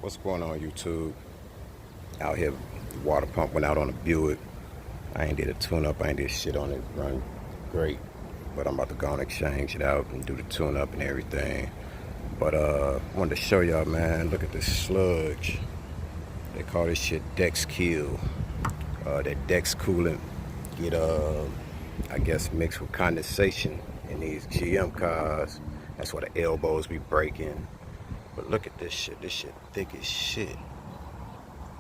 What's going on, YouTube? Out here, the water pump went out on a Buick. I ain't did a tune-up, I ain't did shit on it. Run great, but I'm about to go and exchange it out and do the tune-up and everything. But wanted to show y'all, man. Look at this sludge. They call this shit Dex Kill. That Dex coolant get I guess mixed with condensation in these GM cars. That's why the elbows be breaking. But look at this shit. This shit thick as shit.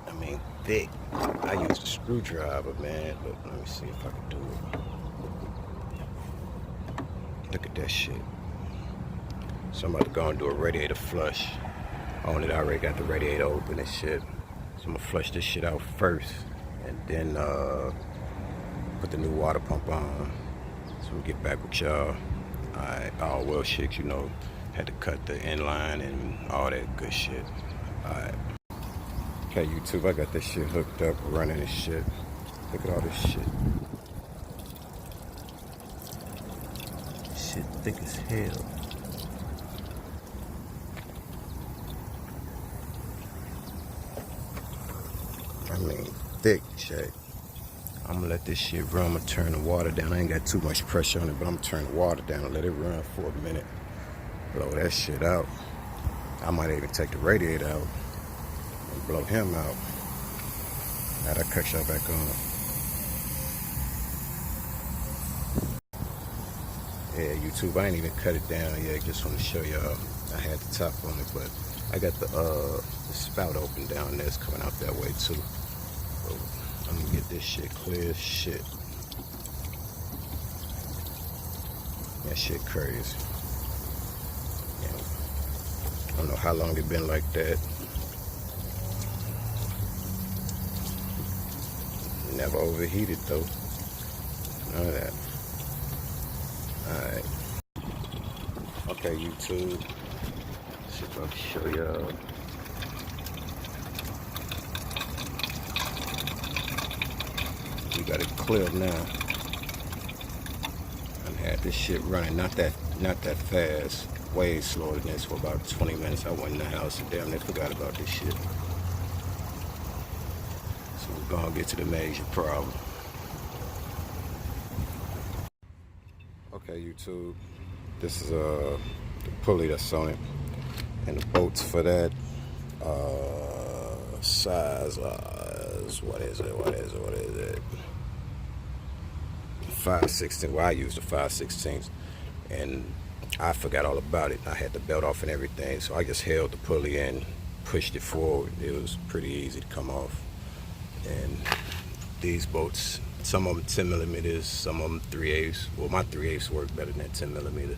I mean, thick. I used a screwdriver, man. Look, let me see if I can do it. Look at that shit. So I'm about to go and do a radiator flush on it. I already got the radiator open and shit. So I'm gonna flush this shit out first, and then put the new water pump on. So we'll get back with y'all. Alright, all well shit, you know. Had to cut the inline and all that good shit. Alright. Okay, YouTube, I got this shit hooked up, running and shit. Look at all this shit. Shit thick as hell. I mean, thick shit. I'm gonna let this shit run. I'm gonna turn the water down. I ain't got too much pressure on it, but I'm gonna turn the water down and let it run for a minute. Blow that shit out. I might even take the radiator out and blow him out. Now that cut y'all back on. Yeah, YouTube, I ain't even cut it down yet. Just want to show y'all. I had the top on it, but I got the spout open down there. It's coming out that way too. So I'm gonna get this shit clear as shit. That shit crazy. Yeah. I don't know how long it been like that. Never overheated though. None of that. Alright. Okay, YouTube. See if I can show y'all. We got it clear now. I had this shit running not that fast. Way slower than this for about 20 minutes. I went in the house and damn near forgot about this shit. So we're gonna get to the major problem. Okay, YouTube. This is the pulley that's on it. And the bolts for that size what is it? 5/16. Well, I used a 5/16, and I forgot all about it. I had the belt off and everything, so I just held the pulley and pushed it forward. It was pretty easy to come off. And these bolts, some of them 10 millimeters, some of them 3/8. Well, my 3/8 work better than 10 millimeter.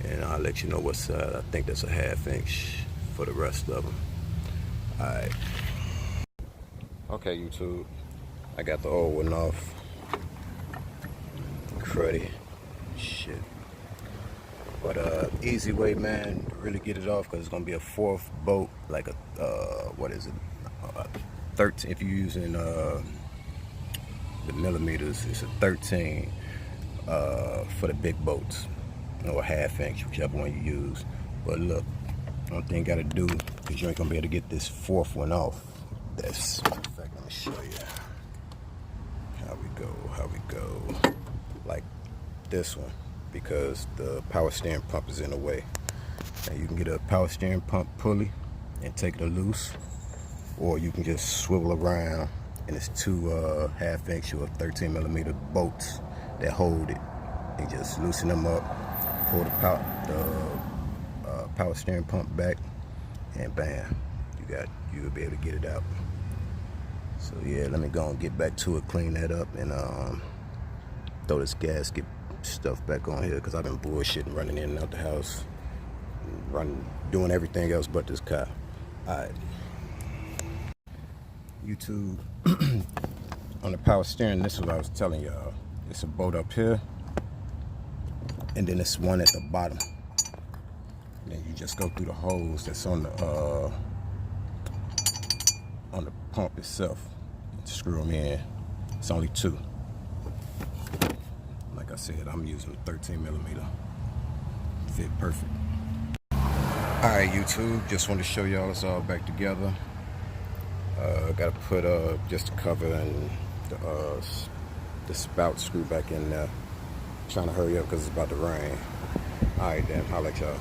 And I'll let you know what size. I think that's a 1/2 inch for the rest of them. Alright. Okay, YouTube. I got the old one off. Cruddy shit. But easy way, man, to really get it off, because it's gonna be a 4th bolt, like a what is it? 13. If you're using the millimeters, it's a 13 for the big bolts, or 1/2 inch, whichever one you use. But look, one thing you gotta do, because you ain't gonna be able to get this 4th one off. That's, in fact, let me show you how we go. Like this one, because the power steering pump is in the way. Now you can get a power steering pump pulley and take it loose, or you can just swivel around, and it's 2 1/2 inch or 13 millimeter bolts that hold it, and just loosen them up, pull the power steering pump back, and bam, you'll be able to get it out. So yeah, let me go and get back to it, clean that up, and throw this gasket stuff back on here, because I've been bullshitting, running in and out the house, doing everything else but this car. Alright, YouTube. On the power steering, this is what I was telling y'all. It's a bolt up here, and then it's one at the bottom. And then you just go through the hose that's on the pump itself. Screw them in. It's only 2. Like I said, I'm using a 13 millimeter. Fit perfect. Alright, YouTube, just wanted to show y'all it's all back together. Gotta put just the cover and the spout screw back in there. Trying to hurry up because it's about to rain. Alright then, holla at y'all.